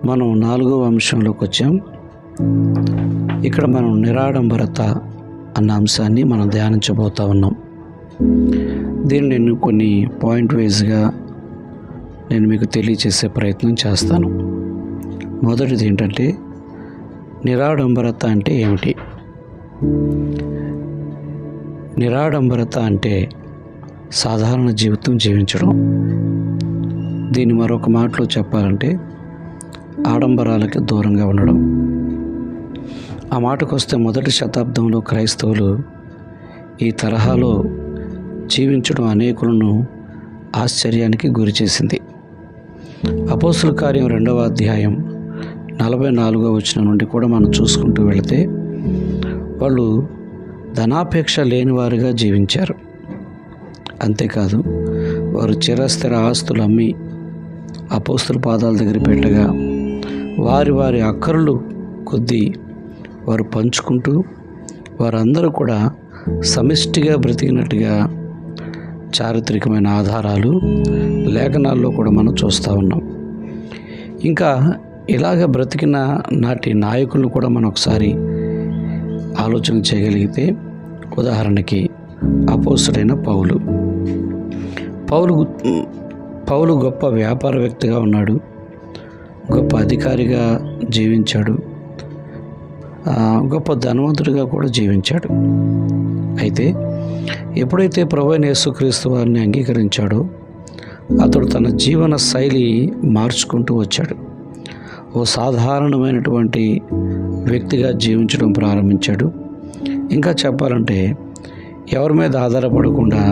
మనం 4వ అంశంలోకి వచ్చాం. ఇక్కడ మనం నిరాడంబరత అన్న అంశాన్ని మనం ధ్యానించబోతా ఉన్నాం. దీన్ని నేను కొన్ని పాయింట్ వైజ్గా నేను మీకు తెలియచేసే ప్రయత్నం చేస్తాను. మొదటిది ఏంటంటే, నిరాడంబరత అంటే ఏమిటి? నిరాడంబరత అంటే సాధారణ జీవితం జీవించడం. దీన్ని మరొక మాటలో చెప్పాలంటే ఆడంబరాలకి దూరంగా ఉండడం. ఆ మాటకు వస్తే మొదటి శతాబ్దంలో క్రైస్తవులు ఈ తరహాలో జీవించడం అనేకులను ఆశ్చర్యానికి గురి చేసింది. అపోస్తుల కార్యం 2వ అధ్యాయం 44వ వచనం నుండి కూడా మనం చూసుకుంటూ వెళితే, వాళ్ళు ధనాపేక్ష లేని వారుగా జీవించారు. అంతేకాదు, వారు చిరస్థిర ఆస్తులు అమ్మి అపోస్తుల పాదాల దగ్గర పెట్టగా వారి వారి అక్కర్లు కొద్దీ వారు పంచుకుంటూ వారందరూ కూడా సమిష్టిగా బ్రతికినట్టుగా చారిత్రకమైన ఆధారాలు లేఖనాల్లో కూడా మనం చూస్తూ ఉన్నాం. ఇంకా ఇలాగ బ్రతికిన నాటి నాయకులను కూడా మనం ఒకసారి ఆలోచన చేయగలిగితే, ఉదాహరణకి అపోస్తుడైన పౌలు గొప్ప వ్యాపారవేత్తగా ఉన్నాడు, గొప్ప అధికారిగా జీవించాడు, గొప్ప ధనవంతుడిగా కూడా జీవించాడు. అయితే ఎప్పుడైతే ప్రభువైన యేసుక్రీస్తు వారిని అంగీకరించాడో అతడు తన జీవన శైలి మార్చుకుంటూ వచ్చాడు. ఓ సాధారణమైనటువంటి వ్యక్తిగా జీవించడం ప్రారంభించాడు. ఇంకా చెప్పాలంటే ఎవరి మీద ఆధారపడకుండా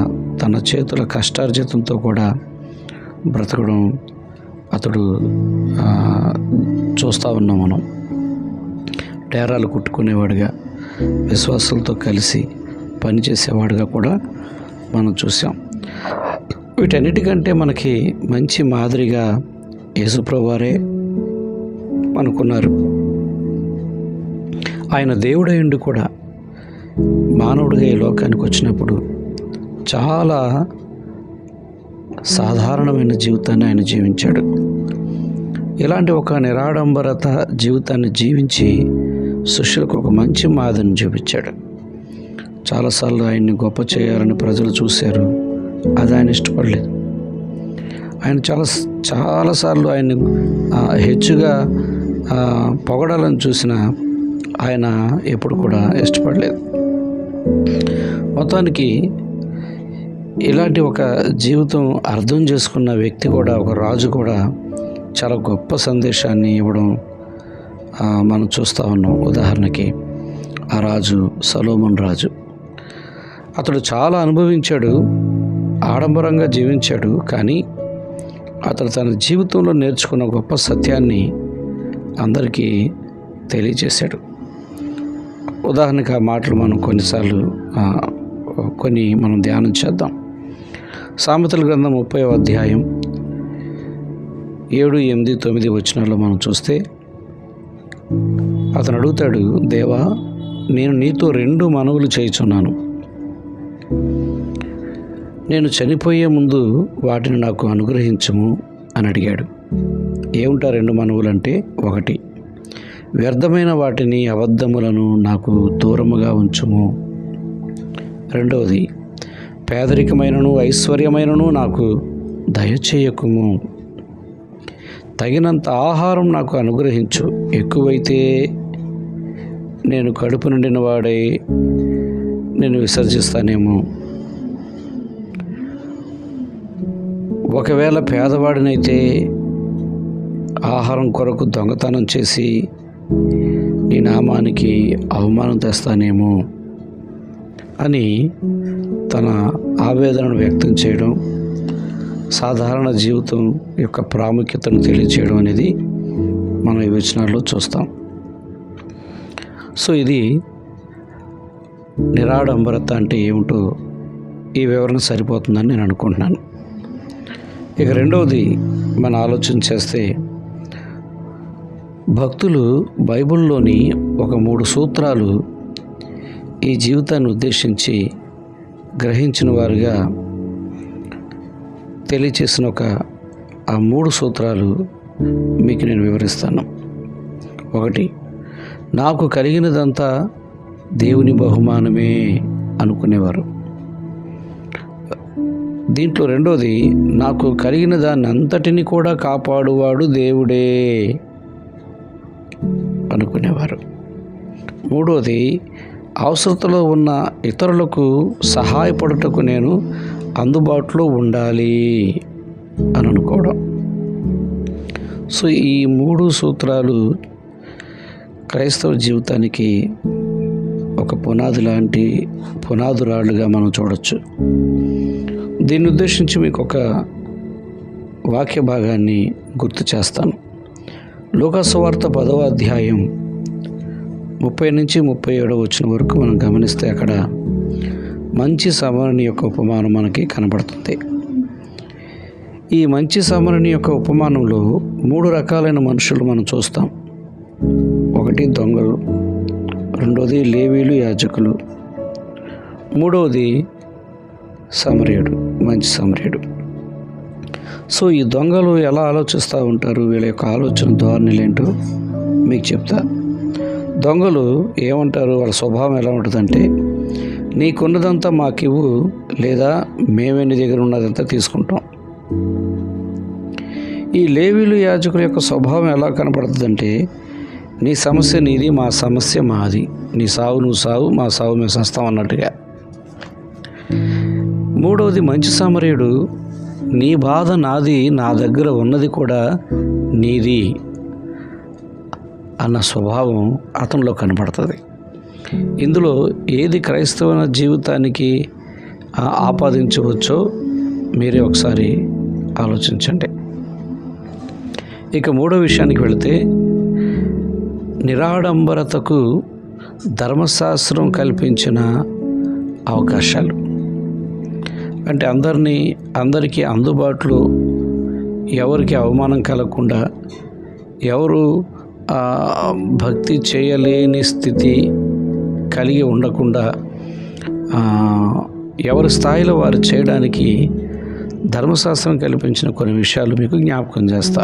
తన చేతుల కష్టార్జితంతో కూడా బ్రతకడం అతడు చూస్తూ ఉన్నాం. మనం డేరాలు కుట్టుకునేవాడుగా, విశ్వాసులతో కలిసి పనిచేసేవాడుగా కూడా మనం చూసాం. వీటన్నిటికంటే మనకి మంచి మాదిరిగా యేసుప్రభువు వారే మనకున్నారు. ఆయన దేవుడైండి కూడా మానవుడిగా ఈ లోకానికి వచ్చినప్పుడు చాలా సాధారణమైన జీవితాన్ని ఆయన జీవించాడు. ఇలాంటి ఒక నిరాడంబరత జీవితాన్ని జీవించి శిష్యులకు ఒక మంచి మాదిరిని చూపించాడు. చాలాసార్లు ఆయన్ని గొప్ప చేయాలని ప్రజలు చూశారు, అది ఆయన ఇష్టపడలేదు. ఆయన చాలాసార్లు ఆయన్ని హెచ్చుగా పొగడాలని చూసినా ఆయన ఎప్పుడు కూడా ఇష్టపడలేదు. మొత్తానికి ఇలాంటి ఒక జీవితం అర్థం చేసుకున్న వ్యక్తి కూడా, ఒక రాజు కూడా చాలా గొప్ప సందేశాన్ని ఇవ్వడం మనం చూస్తూ ఉన్నాం. ఉదాహరణకి ఆ రాజు సొలొమోను రాజు. అతడు చాలా అనుభవించాడు, ఆడంబరంగా జీవించాడు, కానీ అతడు తన జీవితంలో నేర్చుకున్న గొప్ప సత్యాన్ని అందరికీ తెలియజేశాడు. ఉదాహరణకి ఆ మాటలు మనం కొన్నిసార్లు మనం ధ్యానం చేద్దాం. సామెతల గ్రంథం 30వ అధ్యాయం 7, 8, 9 వచనాల్లో మనం చూస్తే, అతను అడుగుతాడు, దేవా, నేను నీతో 2 మనవులు చేయుచున్నాను. నేను చనిపోయే ముందు వాటిని నాకు అనుగ్రహించము అని అడిగాడు. ఏమిటా 2 మనవులు అంటే, 1, వ్యర్థమైన వాటిని, అబద్ధములను నాకు దూరముగా ఉంచుము. 2వది, పేదరికమైనను ఐశ్వర్యమైనను నాకు దయచేయకుము. తగినంత ఆహారం నాకు అనుగ్రహించు. ఎక్కువైతే నేను కడుపు నిండిన వాడై నేను విసర్జిస్తానేమో. ఒకవేళ పేదవాడినైతే ఆహారం కొరకు దొంగతనం చేసి నీ నామానికి అవమానం తెస్తానేమో అని తన ఆవేదనను వ్యక్తం చేయడం, సాధారణ జీవితం యొక్క ప్రాముఖ్యతను తెలియచేయడం అనేది మనం ఈ వచనాల్లో చూస్తాం. సో ఇది నిరాడంబరత అంటే ఏమిటో ఈ వివరణ సరిపోతుందని నేను అనుకుంటున్నాను. ఇక 2వది మనం ఆలోచన చేస్తే, భక్తులు బైబిల్లోని ఒక 3 సూత్రాలు ఈ జీవితాన్ని ఉద్దేశించి గ్రహించిన వారుగా తెలియచేసిన ఆ 3 సూత్రాలు మీకు నేను వివరిస్తాను. 1, నాకు కలిగినదంతా దేవుని బహుమానమే అనుకునేవారు. దీంట్లో 2వది, నాకు కలిగిన దాన్ని అంతటిని కూడా కాపాడువాడు దేవుడే అనుకునేవారు. 3వది, అవసరతలో ఉన్న ఇతరులకు సహాయపడుటకు నేను అందుబాటులో ఉండాలి అని అనుకోవడం. సో ఈ 3 సూత్రాలు క్రైస్తవ జీవితానికి ఒక పునాదురాళ్ళుగా మనం చూడొచ్చు. దీన్ని ఉద్దేశించి మీకు ఒక వాక్య భాగాన్ని గుర్తు చేస్తాను. లూకా సువార్త 10వ అధ్యాయం 30 నుంచి 37 వచ్చిన వరకు మనం గమనిస్తే అక్కడ మంచి సమరణి యొక్క ఉపమానం మనకి కనబడుతుంది. ఈ మంచి సమరణి యొక్క ఉపమానంలో 3 రకాలైన మనుషులు మనం చూస్తాం. 1 దొంగలు, 2వది లేవీలు యాజకులు, 3వది సమరయుడు, మంచి సమరయుడు. సో ఈ దొంగలు ఎలా ఆలోచిస్తూ ఉంటారు, వీళ్ళ యొక్క ఆలోచన ధోరణిలు ఏంటో మీకు చెప్తా. దొంగలు ఏమంటారు, వాళ్ళ స్వభావం ఎలా ఉంటుందంటే, నీకున్నదంతా మాకివ్వు, లేదా మేమే నీ దగ్గర ఉన్నదంతా తీసుకుంటాం. ఈ లేవీలు యాజకుల యొక్క స్వభావం ఎలా కనపడుతుందంటే, నీ సమస్య నీది, మా సమస్య మాది, నీ సావు నువ్వు సావు, మా సావు మేము సస్తాం అన్నట్టుగా. 3వది మంచి సమరయుడు, నీ బాధ నాది, నా దగ్గర ఉన్నది కూడా నీది అన్న స్వభావం అతనిలో కనపడుతుంది. ఇందులో ఏది క్రైస్తవ జీవితానికి ఆపాదించవచ్చో మీరే ఒకసారి ఆలోచించండి. ఇక 3వ విషయానికి వెళితే, నిరాడంబరతకు ధర్మశాస్త్రం కల్పించిన అవకాశాలు. అంటే అందరికీ అందుబాటులో, ఎవరికి అవమానం కలగకుండా, ఎవరు భక్తి చేయలేని స్థితి కలిగి ఉండకుండా ఎవరి స్థాయిలో వారు చేయడానికి ధర్మశాస్త్రం కల్పించిన కొన్ని విషయాలు మీకు జ్ఞాపకం చేస్తా.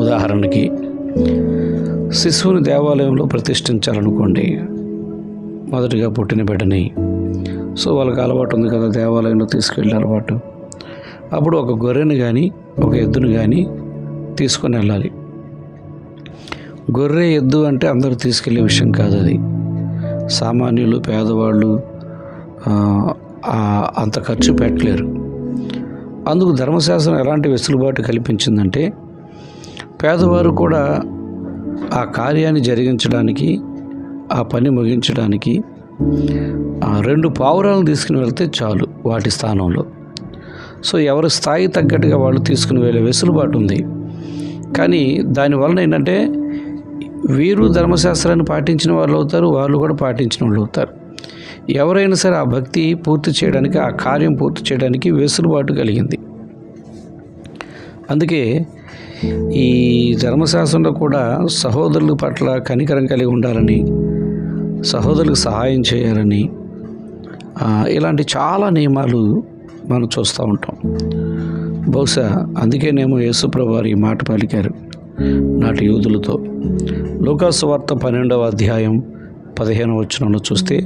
ఉదాహరణకి, శిశువుని దేవాలయంలో ప్రతిష్ఠించాలనుకోండి, మొదటిగా పుట్టిన బిడ్డని. సో వాళ్ళకి అలవాటు ఉంది కదా దేవాలయంలో తీసుకెళ్ళే అలవాటు. అప్పుడు ఒక గొర్రెని కానీ ఒక ఎద్దును కానీ తీసుకొని వెళ్ళాలి. గొర్రె ఎద్దు అంటే అందరూ తీసుకెళ్ళే విషయం కాదు. అది సామాన్యులు, పేదవాళ్ళు అంత ఖర్చు పెట్టలేరు. అందుకు ధర్మశాస్త్రం ఎలాంటి వెసులుబాటు కల్పించిందంటే, పేదవారు కూడా ఆ కార్యాన్ని జరిగించడానికి, ఆ పని ముగించడానికి 2 పావురాలను తీసుకుని వెళ్తే చాలు వాటి స్థానంలో. సో ఎవరి స్థాయి తగ్గట్టుగా వాళ్ళు తీసుకుని వెళ్ళే వెసులుబాటు ఉంది. కానీ దానివలన ఏంటంటే, వీరు ధర్మశాస్త్రాన్ని పాటించిన వాళ్ళు అవుతారు, వాళ్ళు కూడా పాటించిన వాళ్ళు అవుతారు. ఎవరైనా సరే ఆ భక్తి పూర్తి చేయడానికి, ఆ కార్యం పూర్తి చేయడానికి వెసులుబాటు కలిగింది. అందుకే ఈ ధర్మశాస్త్రంలో కూడా సహోదరుల పట్ల కనికరం కలిగి ఉండాలని, సహోదరులకు సహాయం చేయాలని, ఇలాంటి చాలా నియమాలు మనం చూస్తూ ఉంటాం. బహుశా అందుకేనేమో యేసుప్రభువు వారు ఈ మాట పలికారు నాటి యూదులతో. లూకా సువార్త 12వ అధ్యాయం 15వ వచనంలో చూస్తే,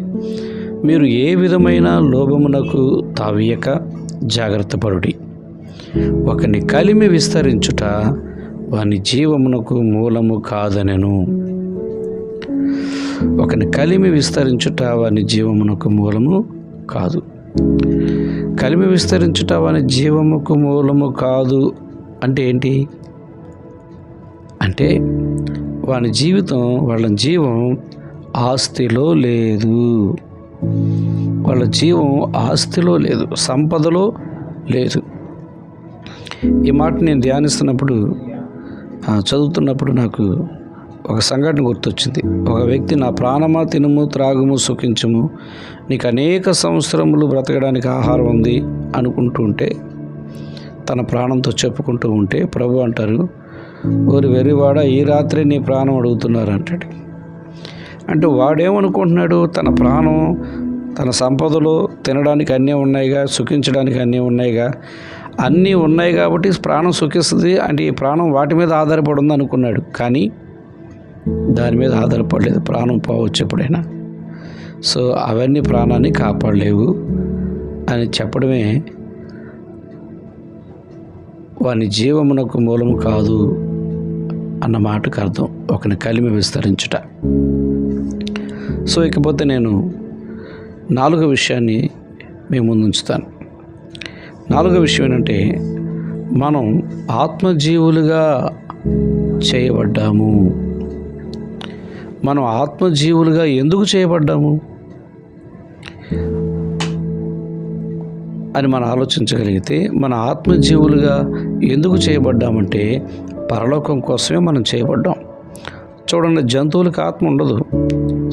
మీరు ఏ విధమైన లోభమునకు తావీయక జాగ్రత్త పడుడి, ఒకని కలిమి విస్తరించుట వాని జీవమునకు మూలము కాదనెను. ఒకని కలిమి విస్తరించుట వాని జీవమునకు మూలము కాదు. కలిమి విస్తరించుట వాని జీవముకు మూలము కాదు అంటే ఏంటి అంటే, వాళ్ళ జీవం ఆస్తిలో లేదు. వాళ్ళ జీవం ఆస్తిలో లేదు, సంపదలో లేదు. ఈ మాట నేను ధ్యానిస్తున్నప్పుడు, చదువుతున్నప్పుడు నాకు ఒక సంఘటన గుర్తొచ్చింది. ఒక వ్యక్తి, నా ప్రాణమా తినుము త్రాగుము సుఖించుము, నీకు అనేక సంవత్సరములు బ్రతకడానికి ఆహారం ఉంది అనుకుంటూ ఉంటే, తన ప్రాణంతో చెప్పుకుంటూ ఉంటే, ప్రభు అంటారు, ఓరి వెర్రివాడ, ఈ రాత్రి నీ ప్రాణం అడుగుతున్నారు అంటాడు. అంటే వాడేమనుకుంటున్నాడు, తన ప్రాణం, తన సంపదలో తినడానికి అన్నీ ఉన్నాయిగా, సుఖించడానికి అన్నీ ఉన్నాయిగా, అన్నీ ఉన్నాయి కాబట్టి ప్రాణం సుఖిస్తుంది అంటే ఈ ప్రాణం వాటి మీద ఆధారపడి ఉంది అనుకున్నాడు. కానీ దాని మీద ఆధారపడలేదు. ప్రాణం పోవచ్చు ఎప్పుడైనా. సో అవన్నీ ప్రాణాన్ని కాపాడలేవు అని చెప్పడమే వాని జీవమునకు మూలము కాదు అన్న మాటకు అర్థం, ఒకని కలిమి విస్తరించుట. సో ఇకపోతే నేను 4వ విషయాన్ని మీ ముందు ఉంచుతాను. 4వ విషయం ఏంటంటే, మనం ఆత్మజీవులుగా చేయబడ్డాము. మనం ఆత్మజీవులుగా ఎందుకు చేయబడ్డాము అని మనం ఆలోచించగలిగితే, మన ఆత్మజీవులుగా ఎందుకు చేయబడ్డామంటే పరలోకం కోసమే మనం చేయబడ్డాం. చూడండి, జంతువులకు ఆత్మ ఉండదు,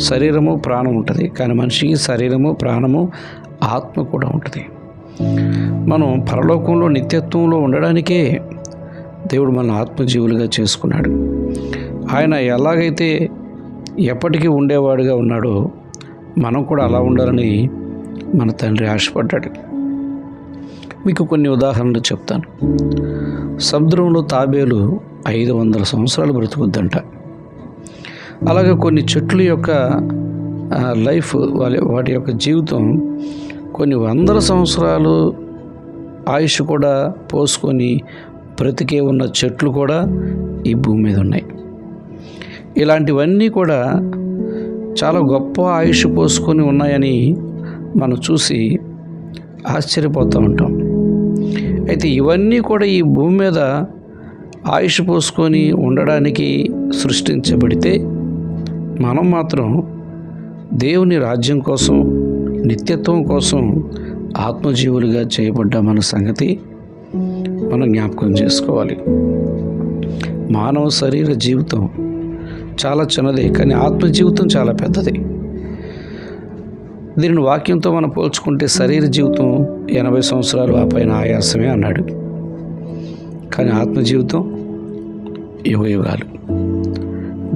శరీరము ప్రాణం ఉంటుంది. కానీ మనిషికి శరీరము ప్రాణము ఆత్మ కూడా ఉంటుంది. మనం పరలోకంలో నిత్యత్వంలో ఉండడానికే దేవుడు మన ఆత్మజీవులుగా చేసుకున్నాడు. ఆయన ఎలాగైతే ఎప్పటికీ ఉండేవాడుగా ఉన్నాడో మనం కూడా అలా ఉండాలని మన తండ్రి ఆశపడ్డాడు. మీకు కొన్ని ఉదాహరణలు చెప్తాను. సముద్రంలో తాబేలు 500 సంవత్సరాలు బ్రతుకుద్దంట. అలాగే కొన్ని చెట్ల యొక్క లైఫ్, వాటి యొక్క జీవితం కొన్ని 100 సంవత్సరాలు ఆయుష్ కూడా పోసుకొని బ్రతికే ఉన్న చెట్లు కూడా ఈ భూమి మీద ఉన్నాయి. ఇలాంటివన్నీ కూడా చాలా గొప్ప ఆయుష్ పోసుకొని ఉన్నాయని మనం చూసి ఆశ్చర్యపోతూ ఉంటాం. అయితే ఇవన్నీ కూడా ఈ భూమి మీద ఆయుష్ పోసుకొని ఉండడానికి సృష్టించబడితే, మనం మాత్రం దేవుని రాజ్యం కోసం, నిత్యత్వం కోసం ఆత్మజీవులుగా చేయబడ్డామన్న సంగతి మనం జ్ఞాపకం చేసుకోవాలి. మానవ శరీర జీవితం చాలా చిన్నదే, కానీ ఆత్మజీవితం చాలా పెద్దది. దీనిని వాక్యంతో మనం పోల్చుకుంటే శరీర జీవితం 80 సంవత్సరాలు, ఆ పైన ఆయాసమే అన్నాడు. కానీ ఆత్మజీవితం యుగయుగాలు.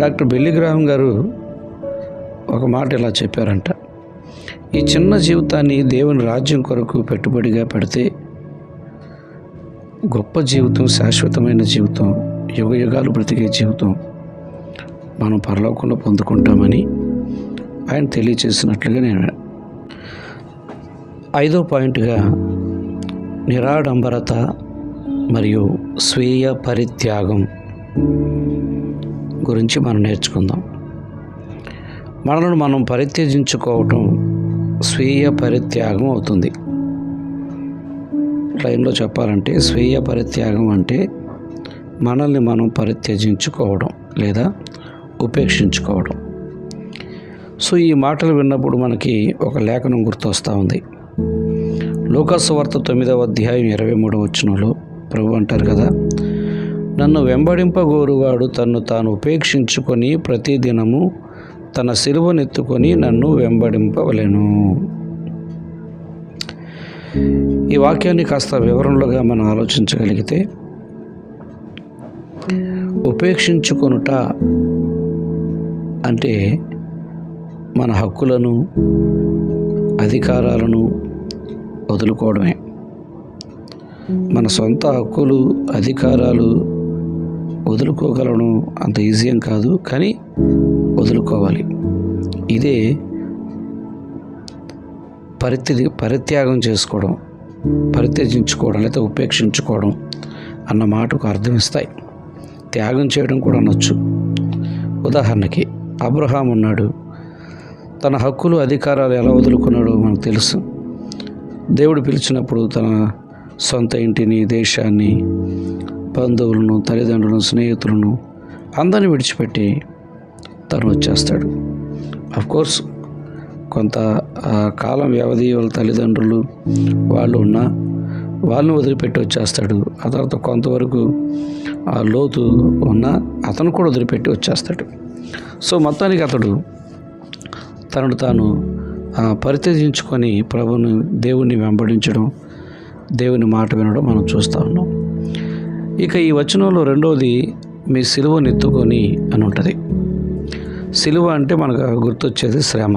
డాక్టర్ బిల్లీ గ్రాహం గారు ఒక మాట ఇలా చెప్పారంట, ఈ చిన్న జీవితాన్ని దేవుని రాజ్యం కొరకు పెట్టుబడిగా పెడితే గొప్ప జీవితం, శాశ్వతమైన జీవితం, యుగయుగాలు బ్రతికే జీవితం మనం పరలోకంలో పొందుకుంటామని ఆయన తెలియచేసినట్లుగా నేను 5వ పాయింట్గా నిరాడంబరత మరియు స్వీయ పరిత్యాగం గురించి మనం నేర్చుకుందాం. మనలను మనం పరిత్యజించుకోవటం స్వీయ పరిత్యాగం అవుతుంది. లైన్లో చెప్పాలంటే స్వీయ పరిత్యాగం అంటే మనల్ని మనం పరిత్యజించుకోవడం లేదా ఉపేక్షించుకోవడం. సో ఈ మాటలు విన్నప్పుడు మనకి ఒక లేఖనం గుర్తొస్తూ ఉంది. లూకా సువార్త 9వ అధ్యాయం 23వ వచనంలో ప్రభు అంటారు కదా, నన్ను వెంబడింపగోరువాడు తన్ను తాను ఉపేక్షించుకొని ప్రతిదినము తన సిలువనెత్తుకొని నన్ను వెంబడింపవలెను. ఈ వాక్యాన్ని కాస్త వివరణలుగా మనం ఆలోచించగలిగితే, ఉపేక్షించుకొనుట అంటే మన హక్కులను, అధికారాలను వదులుకోవడమే. మన సొంత హక్కులు, అధికారాలు వదులుకోగలను అంత ఈజీ ఏం కాదు, కానీ వదులుకోవాలి. ఇదే పరిత్యాగం చేసుకోవడం, పరిత్యజించుకోవడం లేదా ఉపేక్షించుకోవడం అన్న మాటకు అర్థం ఇస్తాయి. త్యాగం చేయడం కూడా అనొచ్చు. ఉదాహరణకి అబ్రహాం ఉన్నాడు, తన హక్కులు, అధికారాలు ఎలా వదులుకున్నాడో మనకు తెలుసు. దేవుడు పిలిచినప్పుడు తన సొంత ఇంటిని, దేశాన్ని, బంధువులను, తల్లిదండ్రులను, స్నేహితులను అందరిని విడిచిపెట్టి తను వచ్చేస్తాడు. అఫ్కోర్స్ కొంత కాలం వ్యవధి వాళ్ళ తల్లిదండ్రులు వాళ్ళు ఉన్నా వాళ్ళని వదిలిపెట్టి వచ్చేస్తాడు. ఆ తర్వాత కొంతవరకు ఆ లోతు ఉన్నా అతను కూడా వదిలిపెట్టి వచ్చేస్తాడు. సో మొత్తానికి అతడు తనను తాను పరిత్యజించుకొని ప్రభుని, దేవుణ్ణి వెంబడించడం, దేవుని మాట వినడం మనం చూస్తూ ఉన్నాం. ఇక ఈ వచనంలో రెండవది మీ సిలువను ఎత్తుకొని అని ఉంటుంది. సిలువ అంటే మనకు గుర్తొచ్చేది శ్రమ.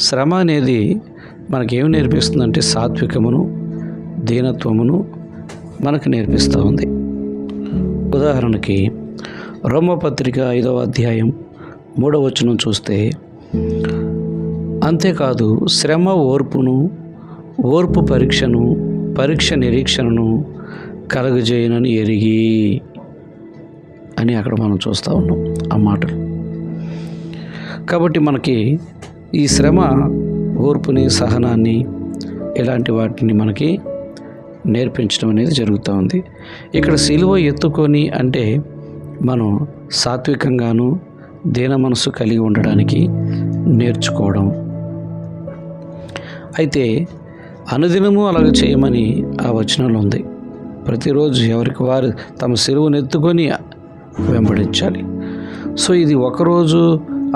శ్రమ అనేది మనకేమి నేర్పిస్తుందంటే సాత్వికమును, దీనత్వమును, మనకు నేర్పిస్తూ ఉంది. ఉదాహరణకి రోమపత్రిక 5వ అధ్యాయం 3వ వచనం చూస్తే, అంతేకాదు శ్రమ ఓర్పును, ఓర్పు పరీక్షను, పరీక్ష నిరీక్షణను కలుగజేయనని ఎరిగి అని అక్కడ మనం చూస్తూ ఉన్నాం ఆ మాటలు. కాబట్టి మనకి ఈ శ్రమ ఓర్పుని, సహనాన్ని, ఇలాంటి వాటిని మనకి నేర్పించడం అనేది జరుగుతూ ఉంది. ఇక్కడ సిలువ ఎత్తుకొని అంటే మనం సాత్వికంగాను దీన మనసు కలిగి ఉండడానికి నేర్చుకోవడం. అయితే అనుదినము అలాగ చేయమని ఆ వచనంలో ఉంది. ప్రతిరోజు ఎవరికి వారు తమ సిలువను ఎత్తుకొని వెంబడించాలి. సో ఇది ఒకరోజు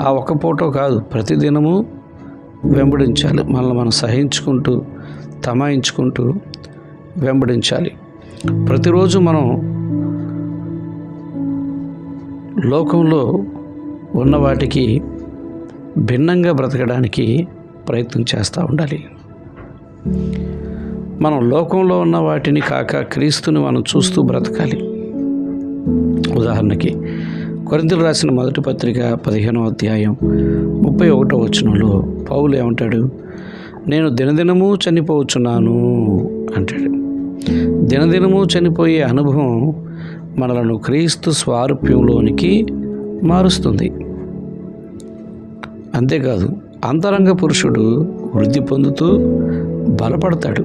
ఆ ఒక్క పూట కాదు, ప్రతిదినము వెంబడించాలి. మనల్ని మనం సహించుకుంటూ, తమాయించుకుంటూ వెంబడించాలి. ప్రతిరోజు మనం లోకంలో ఉన్న వాటికి భిన్నంగా బ్రతకడానికి ప్రయత్నం చేస్తూ ఉండాలి. మనం లోకంలో ఉన్న వాటిని కాక క్రీస్తుని మనం చూస్తూ బ్రతకాలి. ఉదాహరణకి కొరింథీయులకు రాసిన మొదటి పత్రిక 15వ అధ్యాయం 31వ వచనంలో పౌలు ఏమంటాడు? నేను దినదినము చనిపోవచ్చున్నాను అంటాడు. దినదినము చనిపోయే అనుభవం మనలను క్రీస్తు స్వారూప్యంలోనికి మారుస్తుంది. అంతేకాదు అంతరంగ పురుషుడు వృద్ధి పొందుతూ బలపడతాడు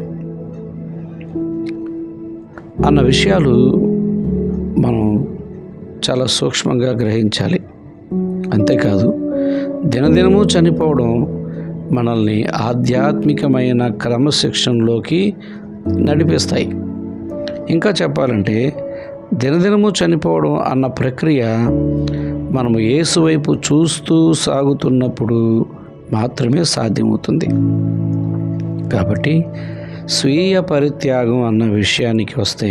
అన్న విషయాలు మనం చాలా సూక్ష్మంగా గ్రహించాలి. అంతేకాదు దినదినము చనిపోవడం మనల్ని ఆధ్యాత్మికమైన క్రమశిక్షణలోకి నడిపిస్తాయి. ఇంకా చెప్పాలంటే దినదినము చనిపోవడం అన్న ప్రక్రియ మనము యేసు వైపు చూస్తూ సాగుతున్నప్పుడు మాత్రమే సాధ్యమవుతుంది. కాబట్టి స్వీయ పరిత్యాగం అన్న విషయానికి వస్తే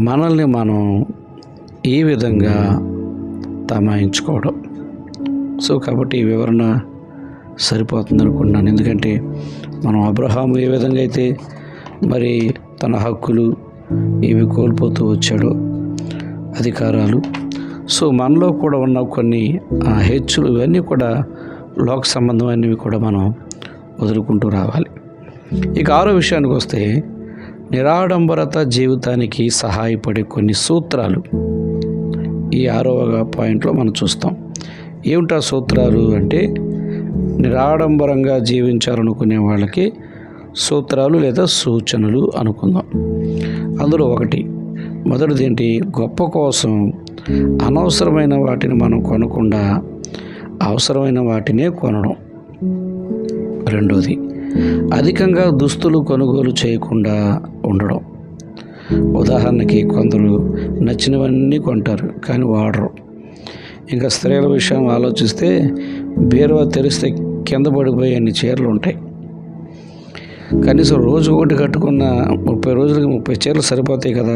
మనల్ని మనం ఈ విధంగా తమాయించుకోవడం. సో కాబట్టి ఈ వివరణ సరిపోతుంది అనుకుంటున్నాను. ఎందుకంటే మనం అబ్రహాము ఏ విధంగా అయితే మరి తన హక్కులు ఇవి కోల్పోతూ వచ్చాడో, అధికారాలు, సో మనలో కూడా ఉన్న కొన్ని హెచ్చులు ఇవన్నీ కూడా లోక సంబంధమైనవి కూడా మనం వదులుకుంటూ రావాలి. ఇక 6వ విషయానికి వస్తే నిరాడంబరత జీవితానికి సహాయపడే కొన్ని సూత్రాలు ఈ 6వ పాయింట్లో మనం చూస్తాం. ఏమిటా సూత్రాలు అంటే నిరాడంబరంగా జీవించాలనుకునే వాళ్ళకి సూత్రాలు లేదా సూచనలు అనుకుందాం. అందులో మొదటిది ఏంటి? గొప్ప కోసం అనవసరమైన వాటిని మనం కొనకుండా అవసరమైన వాటినే కొనడం. రెండోది అధికంగా దుస్తులు కొనుగోలు చేయకుండా ఉండడం. ఉదాహరణకి కొందరు నచ్చినవన్నీ కొంటారు కానీ వాడరు. ఇంకా స్త్రీల విషయం ఆలోచిస్తే బీరువా తెరిస్తే కింద పడిపోయే అన్ని చీరలు ఉంటాయి. కనీసం రోజు ఒకటి కట్టుకున్న 30 రోజులకి 30 చీరలు సరిపోతాయి కదా,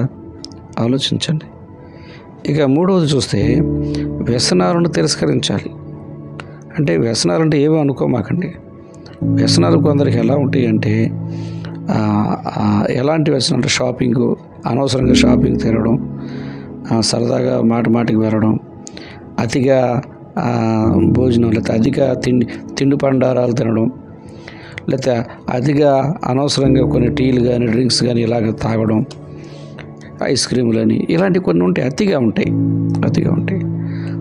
ఆలోచించండి. ఇక 3వది చూస్తే వ్యసనాలను తిరస్కరించాలి. అంటే వ్యసనాలంటే ఏమీ అనుకోమాకండి. వ్యసనాలు కొందరికి ఎలా ఉంటాయి అంటే ఎలాంటి వ్యసనం అంటే షాపింగు, అనవసరంగా షాపింగ్ తిరగడం, సరదాగా మాటికి వెళ్ళడం, అతిగా భోజనం, లేకపోతే అధిక తిండి పండారాలు తినడం, లేకపోతే అతిగా అనవసరంగా కొన్ని టీలు కానీ డ్రింక్స్ కానీ ఇలాగ తాగడం, ఐస్ క్రీములని ఇలాంటివి కొన్ని ఉంటాయి, అతిగా ఉంటాయి.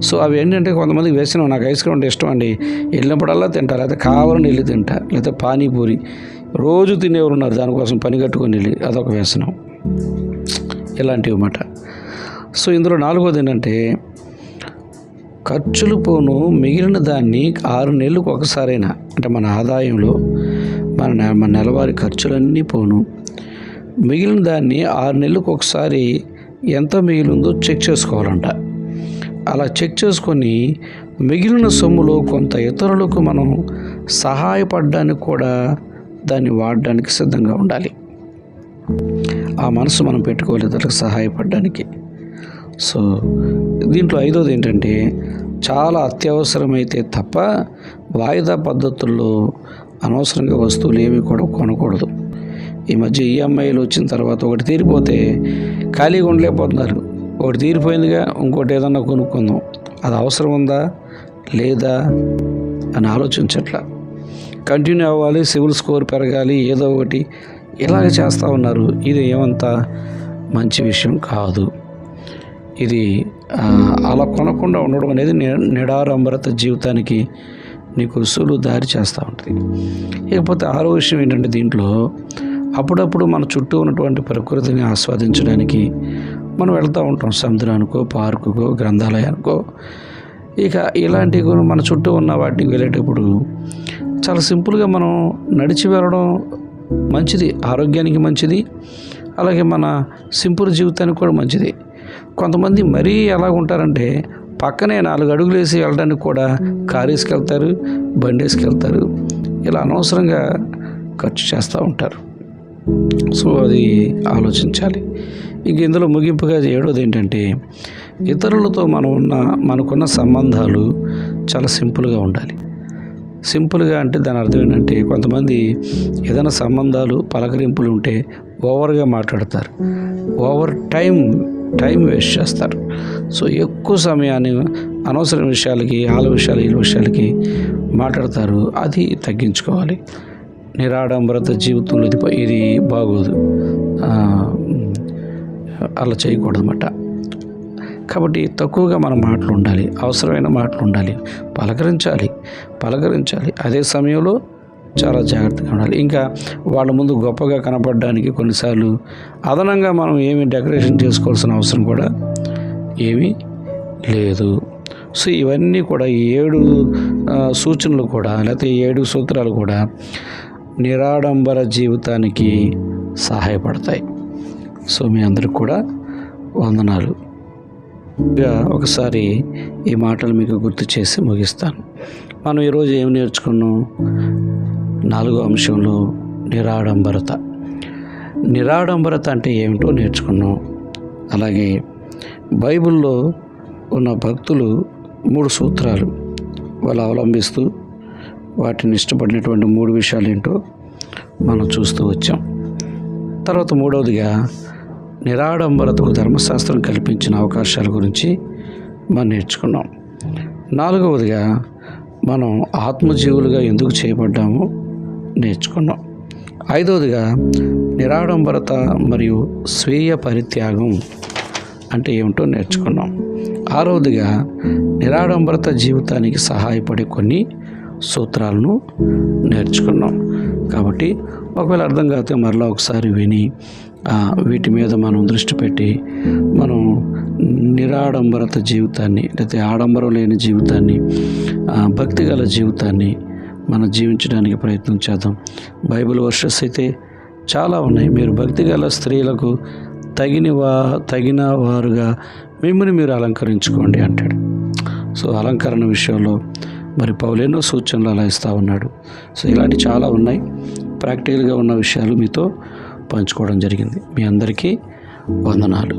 సో అవి ఏంటంటే కొంతమందికి వ్యసనం. నాకు ఐస్ క్రీమ్ అంటే ఇష్టం అండి, వెళ్ళినప్పుడల్లా తింటా, లేకపోతే కావాలని వెళ్ళి తింటా, లేకపోతే పానీపూరి రోజు తినేవారు ఉన్నారు, దానికోసం పని కట్టుకొని వెళ్ళి, అదొక వ్యసనం. ఇలాంటివి అన్నమాట. సో ఇందులో 4వది ఏంటంటే ఖర్చులు పోను మిగిలిన దాన్ని 6 నెలలకు ఒకసారైనా, అంటే మన ఆదాయంలో మన నెలవారీ ఖర్చులన్నీ పోను, మిగిలిన దాన్ని 6 నెలలకు ఒకసారి ఎంత మిగిలిందో చెక్ చేసుకోవాలంట. అలా చెక్ చేసుకొని మిగిలిన సొమ్ములో కొంత ఇతరులకు మనం సహాయపడడానికి కూడా దాన్ని వాడడానికి సిద్ధంగా ఉండాలి. ఆ మనసు మనం పెట్టుకోవాలి ఇతరులకు సహాయపడడానికి. సో దీంట్లో 5వది ఏంటంటే చాలా అత్యవసరమైతే తప్ప వాయిదా పద్ధతుల్లో అనవసరంగా వస్తువులు ఏవి కూడా కొనకూడదు. ఈ మధ్య ఈఎంఐలు వచ్చిన తర్వాత ఒకటి తీరిపోతే ఖాళీగా ఉండలేకపోతున్నారు. ఒకటి తీరిపోయిందిగా ఇంకోటి ఏదన్నా కొనుక్కుందాం, అది అవసరం ఉందా లేదా అని ఆలోచించట్లా. కంటిన్యూ అవ్వాలి, సివిల్ స్కోర్ పెరగాలి, ఏదో ఒకటి ఇలాగ చేస్తూ ఉన్నారు. ఇది ఏమంత మంచి విషయం కాదు. ఇది అలా కొనకుండా ఉండడం అనేది నిడారంబరత జీవితానికి నీకు ఉసులు దారి చేస్తూ ఉంటుంది. ఇకపోతే ఆరో విషయం ఏంటంటే, దీంట్లో అప్పుడప్పుడు మన చుట్టూ ఉన్నటువంటి ప్రకృతిని ఆస్వాదించడానికి మనం వెళ్తూ ఉంటాం. సముద్రానికో, పార్కుకో, గ్రంథాలయానికో. ఇక ఇలాంటివి మన చుట్టూ ఉన్న వాటికి వెళ్ళేటప్పుడు చాలా సింపుల్గా మనం నడిచి వెళ్ళడం మంచిది, ఆరోగ్యానికి మంచిది, అలాగే మన సింపుల్ జీవితానికి కూడా మంచిది. కొంతమంది మరీ ఎలాగుంటారంటే పక్కనే 4 అడుగులు వేసి వెళ్ళడానికి కూడా కారు వేసుకెళ్తారు, బండి వేసుకెళ్తారు. ఇలా అనవసరంగా ఖర్చు చేస్తూ ఉంటారు. సో అది ఆలోచించాలి. ఇంక ఇందులో ముగింపుగా 7వది ఏంటంటే, ఇతరులతో మనకున్న సంబంధాలు చాలా సింపుల్గా ఉండాలి. సింపుల్గా అంటే దాని అర్థం ఏంటంటే, కొంతమంది ఏదైనా సంబంధాలు పలకరింపులు ఉంటే ఓవర్గా మాట్లాడతారు, ఓవర్ టైం వేస్ట్ చేస్తారు. సో ఎక్కువ సమయాన్ని అనవసర విషయాలకి, వీళ్ళ విషయాలకి మాట్లాడతారు. అది తగ్గించుకోవాలి. నిరాడంబరత జీవితంలో ఇది బాగోదు, అలా చేయకూడదు అన్నమాట. కాబట్టి తక్కువగా మన మాటలు ఉండాలి, అవసరమైన మాటలు ఉండాలి, పలకరించాలి. అదే సమయంలో చాలా జాగ్రత్తగా ఉండాలి. ఇంకా వాళ్ళ ముందు గొప్పగా కనపడడానికి కొన్నిసార్లు అదనంగా మనం ఏమీ డెకరేషన్ చేసుకోవాల్సిన అవసరం కూడా ఏమీ లేదు. సో ఇవన్నీ కూడా 7 సూచనలు కూడా, లేకపోతే 7 సూత్రాలు కూడా నిరాడంబర జీవితానికి సహాయపడతాయి. సో మీ అందరికి కూడా వందనాలు. ఒకసారి ఈ మాటలు మీకు గుర్తు చేసి ముగిస్తాను. మనం ఈరోజు ఏం నేర్చుకున్నాం? 4వ అంశంలో నిరాడంబరత అంటే ఏమిటో నేర్చుకున్నాం. అలాగే బైబిల్లో ఉన్న భక్తులు 3 సూత్రాలు వాళ్ళు అవలంబిస్తూ వాటిని ఇష్టపడినటువంటి 3 విషయాలు ఏంటో మనం చూస్తూ వచ్చాం. తర్వాత 3వదిగా నిరాడంబరతకు ధర్మశాస్త్రం కల్పించిన అవకాశాల గురించి మనం నేర్చుకున్నాం. 4వదిగా మనం ఆత్మజీవులుగా ఎందుకు చేయబడ్డామో నేర్చుకున్నాం. 5వదిగా నిరాడంబరత మరియు స్వీయ పరిత్యాగం అంటే ఏమిటో నేర్చుకున్నాం. 6వదిగా నిరాడంబరత జీవితానికి సహాయపడే కొన్ని సూత్రాలను నేర్చుకున్నాం. కాబట్టి ఒకవేళ అర్థం కాకపోతే మరలా ఒకసారి విని వీటి మీద మనం దృష్టి పెట్టి మనం నిరాడంబరత జీవితాన్ని, లేకపోతే ఆడంబరం లేని జీవితాన్ని, భక్తి గల జీవితాన్ని మనం జీవించడానికి ప్రయత్నం చేద్దాం. బైబిల్ వర్సెస్ అయితే చాలా ఉన్నాయి. మీరు భక్తి గల స్త్రీలకు తగిన వారుగా మిమ్మల్ని మీరు అలంకరించుకోండి అంటాడు. సో అలంకరణ విషయంలో మరి పౌలు ఎన్నో సూచనలు అలా ఇస్తూ ఉన్నాడు. సో ఇలాంటి చాలా ఉన్నాయి. ప్రాక్టికల్గా ఉన్న విషయాలు మీతో పంచుకోవడం జరిగింది. మీ అందరికీ వందనాలు.